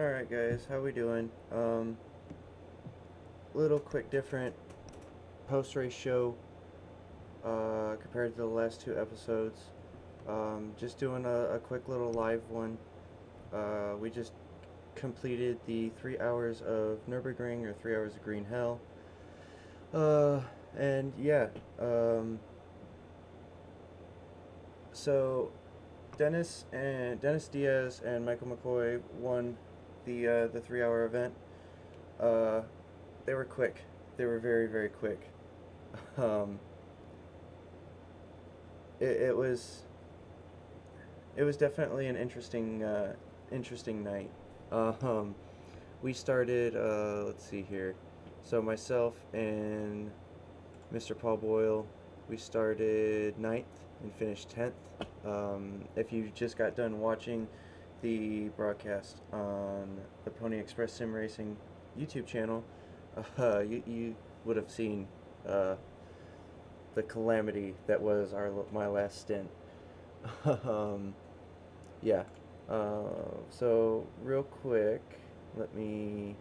Alright guys, how we doing? Little quick different post-race show compared to the last two episodes. Just doing a quick little live one. We just completed the 3 hours of Nurburgring, or 3 hours of Green Hell. And yeah, so Dennis Diaz and Michael McCoy won the 3 hour event. Uh, they were quick. They were very, very quick. Um, it was definitely an interesting night. Um, we started. Let's see here. So myself and Mr. Paul Boyle, we started ninth and finished 10th. If you just got done watching the broadcast on the Pony Express Sim Racing YouTube channel, you would have seen uh, the calamity that was my last stint. um, yeah. So real quick, let me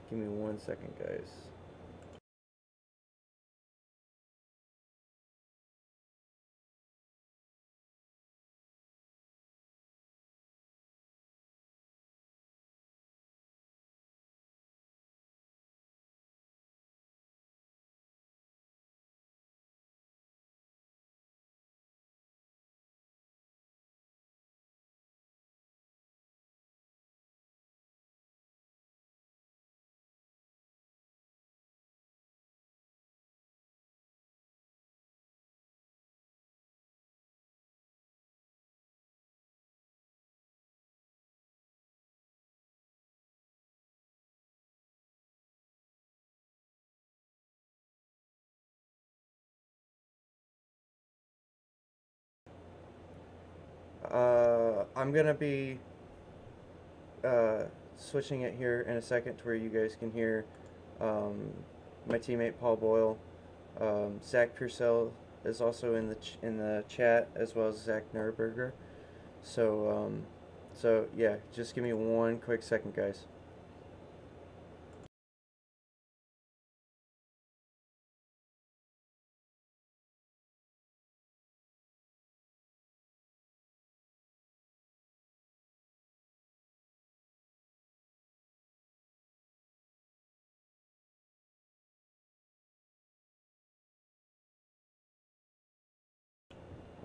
give me 1 second, guys. I'm gonna be uh, switching it here in a second to where you guys can hear um, my teammate Paul Boyle. Zach Purcell is also in the chat, as well as Zach Nurburger. So yeah, just give me 1 quick second, guys.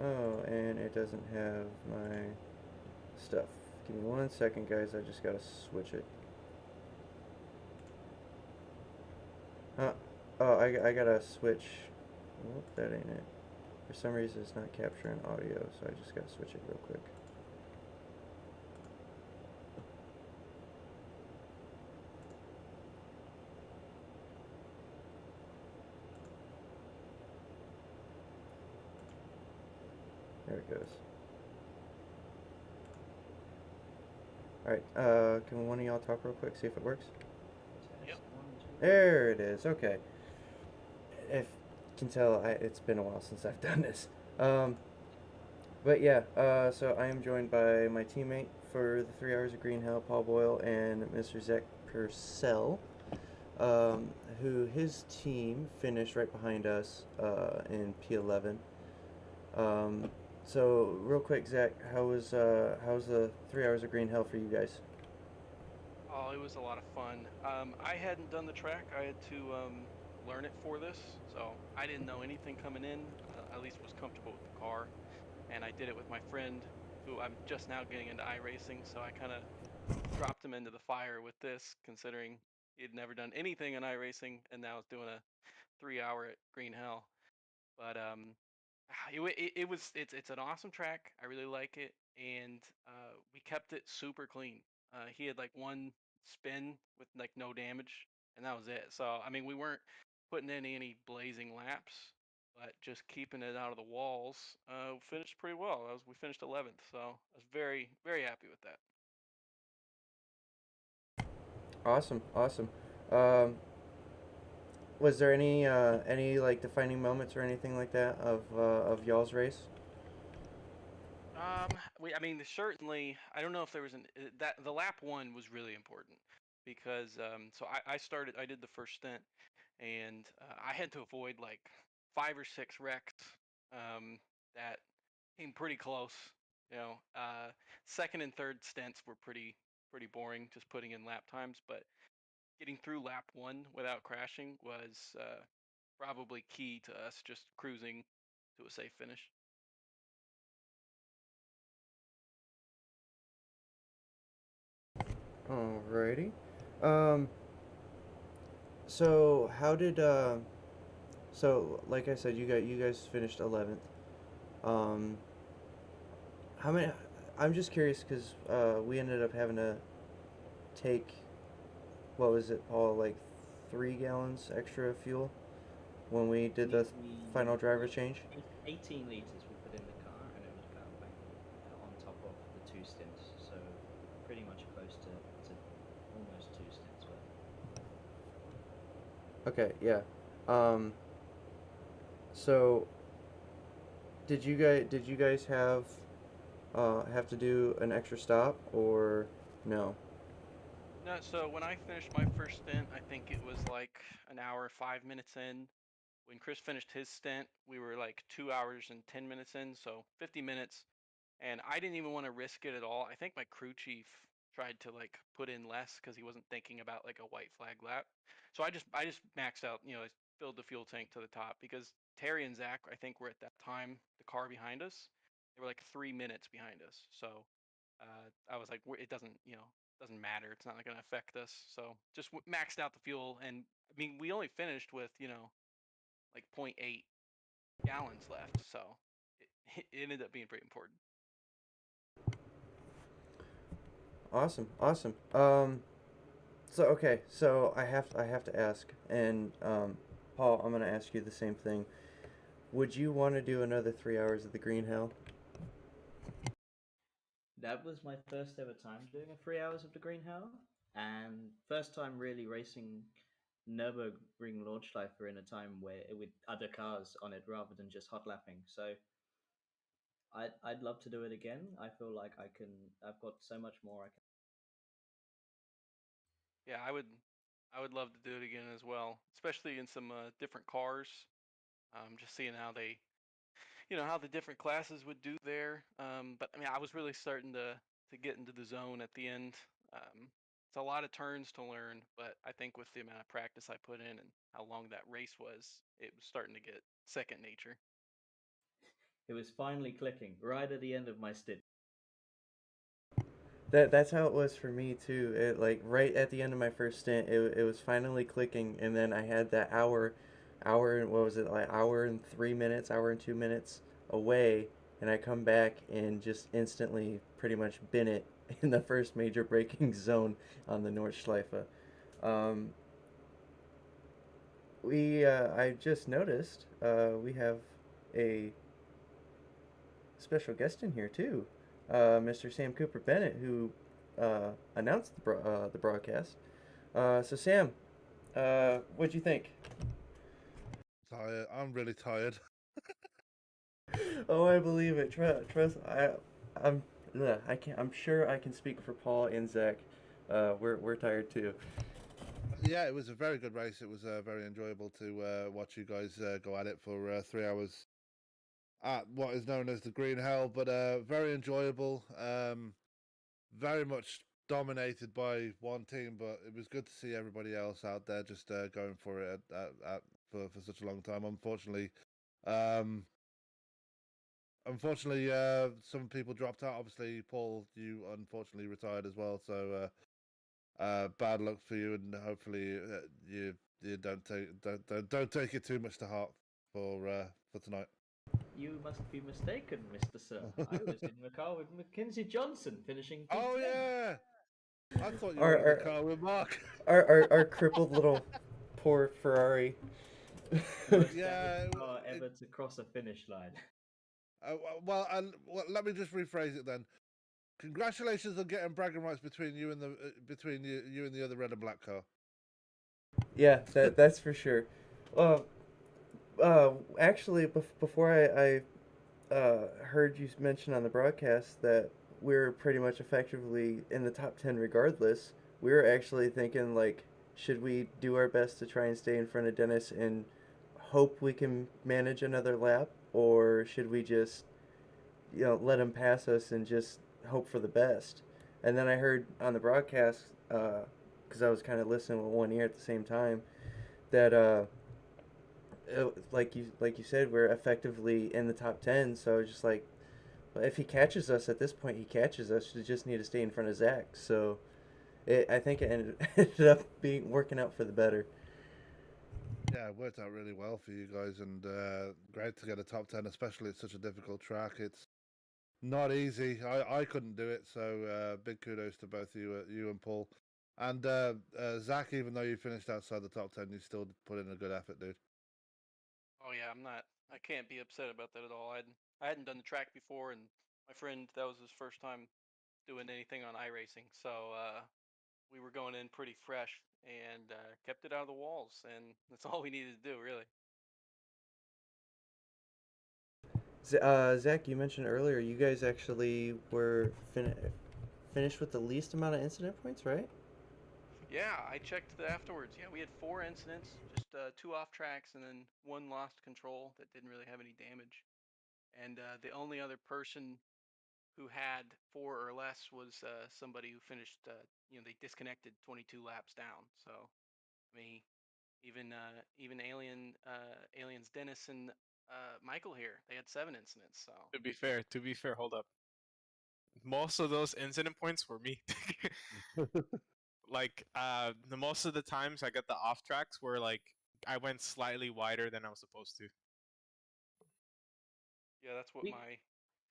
Oh, and it doesn't have my stuff. Give me 1 second, guys. I just gotta switch it. Huh? Oh, I gotta switch. Whoop, that ain't it. For some reason, it's not capturing audio, so I just gotta switch it real quick. There it goes. Alright, can one of y'all talk real quick, see if it works? Yep. There it is, okay. If you can tell, it's been a while since I've done this. But yeah, so I am joined by my teammate for the 3 hours of Green Hell, Paul Boyle, and Mr. Zach Purcell, who his team finished right behind us in P11. Um, so real quick, Zach, how's the 3 hours of Green Hell for you guys? Oh, it was a lot of fun. I hadn't done the track. I had to learn it for this, so I didn't know anything coming in. At least was comfortable with the car, and I did it with my friend, who I'm just now getting into iRacing. So I kind of dropped him into the fire with this, considering he'd never done anything in iRacing, and now is doing a 3 hour at Green Hell. But it's an awesome track. I really like it, and we kept it super clean. He had like one spin with like no damage, and that was it. So I mean, we weren't putting in any blazing laps, but just keeping it out of the walls. Finished pretty well. We finished 11th, so I was very very happy with that. Awesome, awesome. Um, was there any like defining moments or anything like that of y'all's race? I mean, certainly, I don't know if there was that the lap one was really important because so I did the first stint, and I had to avoid like 5 or 6 wrecks that came pretty close. You know, second and third stints were pretty boring, just putting in lap times, but getting through lap one without crashing was probably key to us just cruising to a safe finish. Alrighty. Um, so how did so like I said, you guys finished 11th. Um, how many? I'm just curious because we ended up having to take what was it, Paul? Like 3 gallons extra fuel when we did the final driver Yeah, change. 18 liters we put in the car, and it was about like on top of the 2 stints, so pretty much close to almost 2 stints worth. Okay, yeah. Um, so did you guys have to do an extra stop or no? No, so when I finished my first stint, I think it was like an hour, 5 minutes in. When Chris finished his stint, we were like 2 hours and 10 minutes in, so 50 minutes. And I didn't even want to risk it at all. I think my crew chief tried to like put in less because he wasn't thinking about like a white flag lap. So I just maxed out, I filled the fuel tank to the top because Terry and Zach, I think, were at that time the car behind us. They were like 3 minutes behind us. So I was like, it doesn't matter. It's not going to affect us. So just maxed out the fuel, and I mean, we only finished with like zero point 0.8 gallons left. So it ended up being pretty important. Awesome, awesome. So okay, so I have to ask, and Paul, I'm gonna ask you the same thing. Would you want to do another 3 hours of the Green Hell? That was my first ever time doing a 3 hours of the Green Hell, and first time really racing Nurburgring Nordschleife in a time where with other cars on it rather than just hot lapping. So I'd love to do it again. I feel like I can. I've got so much more I can. Yeah, I would love to do it again as well, especially in some different cars. Just seeing how how the different classes would do there. But I mean, I was really starting to get into the zone at the end. It's a lot of turns to learn, but I think with the amount of practice I put in and how long that race was, it was starting to get second nature. It was finally clicking right at the end of my stint. That's how it was for me too. It like right at the end of my first stint, it was finally clicking, and then I had that hour and what was it, like hour and 3 minutes, hour and 2 minutes away, and I come back and just instantly pretty much bin it in the first major braking zone on the Nordschleife. Um, I just noticed we have a special guest in here too, Mr. Sam Cooper Bennett, who announced the broadcast. So Sam, what'd you think? Tired. I'm really tired. Oh, I believe it. Trust. I'm. I can't. I'm sure I can speak for Paul and Zach. We're tired too. Yeah, it was a very good race. It was very enjoyable to watch you guys go at it for 3 hours at what is known as the Green Hell, but very enjoyable. Very much dominated by one team, but it was good to see everybody else out there just going for it for such a long time. Um, some people dropped out. Obviously, Paul, you unfortunately retired as well. So bad luck for you, and hopefully you don't take it too much to heart for tonight. You must be mistaken, Mr. Sir. I was in the car with Mackenzie Johnson finishing Oh P10. yeah, I thought you Our were in the our car with Mark. our crippled little poor Ferrari. Most damaged Yeah, car ever to cross a finish line. well, let me just rephrase it then. Congratulations on getting bragging rights between you and you and the other red and black car. Yeah, that's for sure. Uh, actually, before I heard you mention on the broadcast that we're pretty much effectively in the top 10 regardless. We were actually thinking, like, should we do our best to try and stay in front of Dennis and hope we can manage another lap, or should we just, let him pass us and just hope for the best? And then I heard on the broadcast, because I was kind of listening with one ear at the same time, that like you said, we're effectively in the top 10. So I was just like, well, if he catches us at this point, he catches us. We just need to stay in front of Zach. So I think it ended up being working out for the better. Yeah, it worked out really well for you guys, and great to get a top 10, especially at such a difficult track. It's not easy. I couldn't do it, so big kudos to both you and Paul. And Zach, even though you finished outside the top 10, you still put in a good effort, dude. Oh yeah, I can't be upset about that at all. I hadn't done the track before, and my friend, that was his first time doing anything on iRacing. So we were going in pretty fresh and kept it out of the walls, and that's all we needed to do, really. Zach, you mentioned earlier you guys actually were finished with the least amount of incident points, right? Yeah, I checked afterwards. Yeah, we had 4 incidents, just 2 off tracks, and then 1 lost control that didn't really have any damage. And the only other person who had 4 or less was somebody who finished. They disconnected 22 laps down. So me, even aliens Dennis and Michael here, they had 7 incidents. So To be fair, hold up. Most of those incident points were me. Like, the most of the times I got the off tracks where like I went slightly wider than I was supposed to. yeah, that's what We my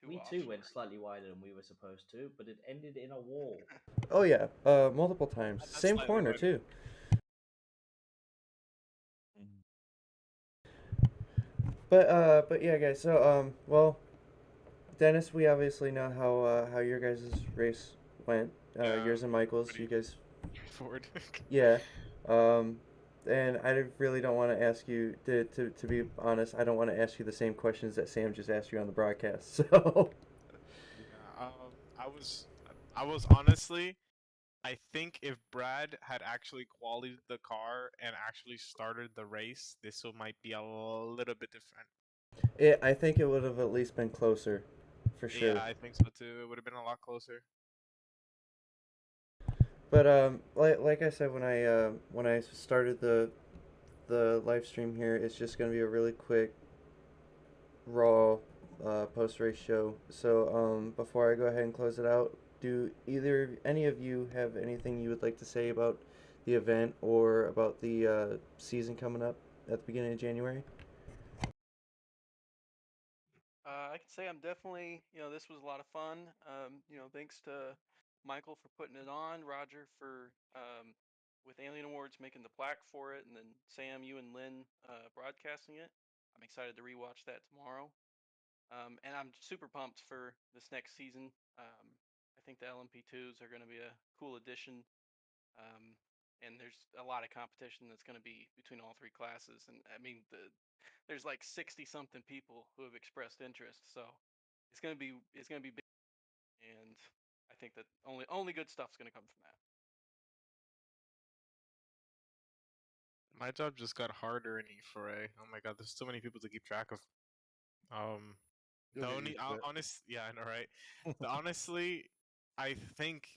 two we offs too went were. slightly wider than we were supposed to, but it ended in a wall. Oh yeah, multiple times. That's Same slightly corner wider. too. But yeah, guys. So well, Dennis, we obviously know how your guys' race went. Yours and Michael's. pretty- You guys, Forward. yeah. Um, and I really don't want to ask you to be honest. I don't want to ask you the same questions that Sam just asked you on the broadcast. So Yeah, I was honestly, I think if Brad had actually qualified the car and actually started the race, this might be a little bit different. I think it would have at least been closer, for Yeah, sure. I think so too. It would have been a lot closer. But like I said when I started the live stream here, it's just gonna be a really quick, raw, post race show. So before I go ahead and close it out, do any of you have anything you would like to say about the event or about the season coming up at the beginning of January? I can say I'm definitely, this was a lot of fun. Thanks to Michael for putting it on, Roger for with Alien Awards making the plaque for it, and then Sam, you and Lynn broadcasting it. I'm excited to rewatch that tomorrow. And I'm super pumped for this next season. I think the LMP2s are going to be a cool addition. Um, and there's a lot of competition that's going to be between all 3 classes. And I mean, there's like 60 something people who have expressed interest. So it's gonna be big, and I think that only good stuff's gonna come from that. My job just got harder in E4A. Oh my god, there's so many people to keep track of. Um, You'll the get only used to it. honest, yeah, I know, right? The honestly, I think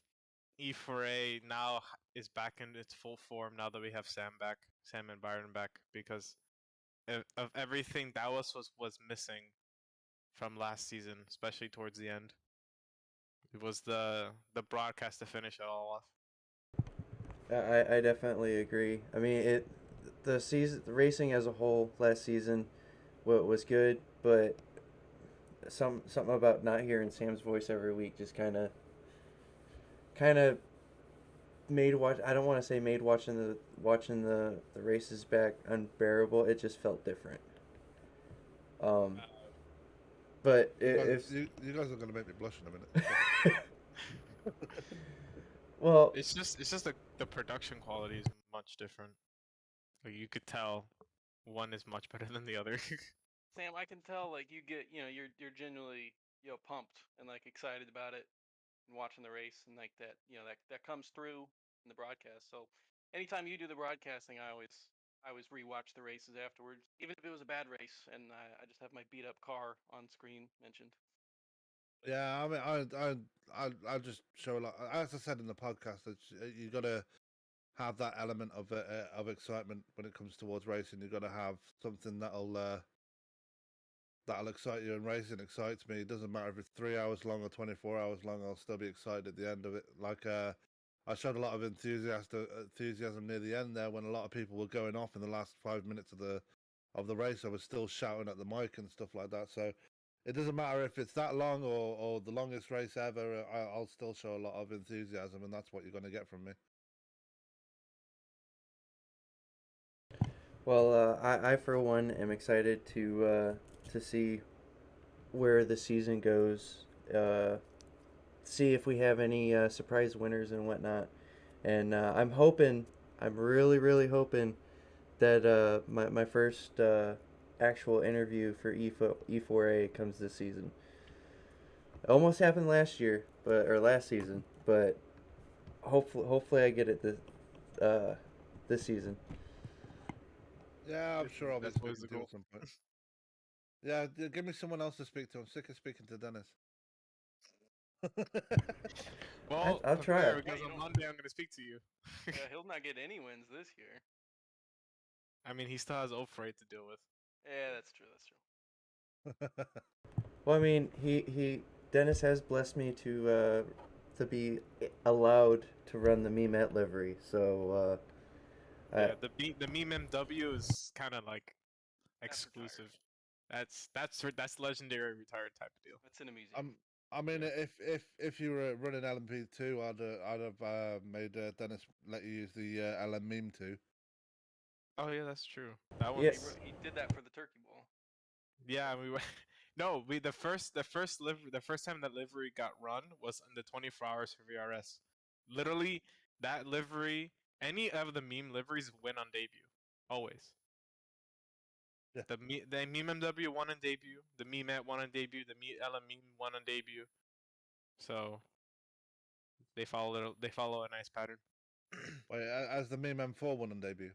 E4A now is back in its full form now that we have Sam back, Sam and Byron back, because of everything that was missing from last season, especially towards the end. It was the broadcast to finish it all off. I definitely agree. I mean, the racing as a whole last season was good, but something about not hearing Sam's voice every week just kind of made watch. I don't want to say made watching the races back unbearable. It just felt different. Um, but You guys are going to make me blush in a minute. well, It's just the production quality is much different. Like you could tell one is much better than the other. Sam, I can tell like you get, you're genuinely, pumped and like excited about it and watching the race and like that, that comes through in the broadcast. So anytime you do the broadcasting, I always rewatch the races afterwards, even if it was a bad race, and I just have my beat up car on screen mentioned. Yeah, I mean, I just show a lot. As I said in the podcast, you got to have that element of excitement when it comes towards racing. You got to have something that'll excite you, and racing excites me. It doesn't matter if it's 3 hours long or 24 hours long. I'll still be excited at the end of it. Like I showed a lot of enthusiasm near the end there when a lot of people were going off in the last 5 minutes of the race. I was still shouting at the mic and stuff like that. So it doesn't matter if it's that long or the longest race ever. I'll still show a lot of enthusiasm, and that's what you're going to get from me. Well, I for one am excited to see where the season goes. See if we have any surprise winners and whatnot. And I'm really, really hoping that my first actual interview for E4A comes this season. It almost happened last season, but hopefully I get it this season. Yeah, I'm sure I'll be That's always speaking the to you goal. at some point. Yeah, give me someone else to speak to. I'm sick of speaking to Dennis. Well, I'll try prepare it. because Yeah, on Monday I'm going to speak to you. Yeah, he'll not get any wins this year. I mean, he still has O-Freight to deal with. Yeah, that's true. That's true. Well, I mean, he Dennis has blessed me to be allowed to run the Memet livery, so Yeah, the meme MW is kind of like That's retired. exclusive. That's legendary retired type of deal. That's in a museum. I mean, Yeah. if you were running LMP2, I'd have made Dennis let you use the LM meme too. Oh yeah, that's true. That Yeah. one's He did that for the Turkey Bowl. yeah. We went. No, the first time that livery got run was in the 24 hours for VRS. Literally, that livery, any of the meme liveries win on debut, always. Yeah. The meme MW won on debut, the meme at won on debut, the LM meme won on debut. So they follow a nice pattern. Wait, as the meme M4 won on debut.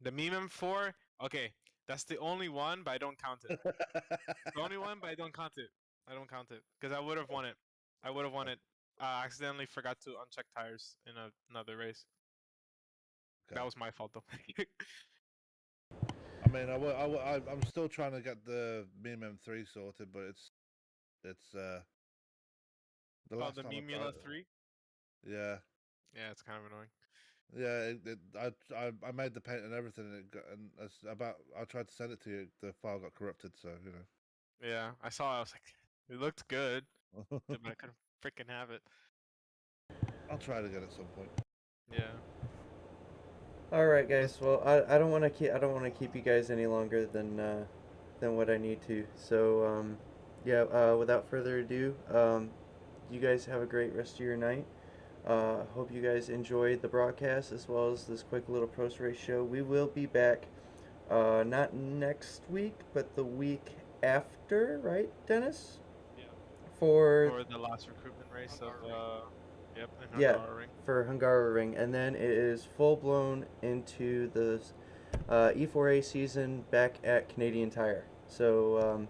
The meme M4, okay, that's the only one, but I don't count it. It's the only one, but I don't count it. I don't count it because I would have won it. I would have won it. Accidentally forgot to uncheck tires in another race. Okay. That was my fault though. I mean, I'm still trying to get the meme M3 sorted, but it's the Oh, last the time Mimula 3? yeah. Yeah, it's kind of annoying. Yeah, I made the paint and everything, and I tried to send it to you. The file got corrupted, so you know. Yeah, I saw. I was like, it looked good, but I couldn't freaking have it. I'll try to get it at some point. Yeah. All right, guys. Well, I don't want to keep you guys any longer than what I need to. So yeah. Without further ado, you guys have a great rest of your night. Hope you guys enjoyed the broadcast as well as this quick little post race show. We will be back, not next week, but the week after, right, Dennis? Yeah. For the last recruitment race of yep, in yeah, Hungaroring. for Hungaroring, and then it is full blown into the E4A season back at Canadian Tire. So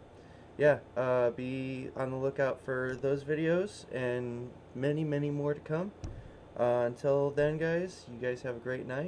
yeah, be on the lookout for those videos and many more to come. Until then, guys, you guys have a great night.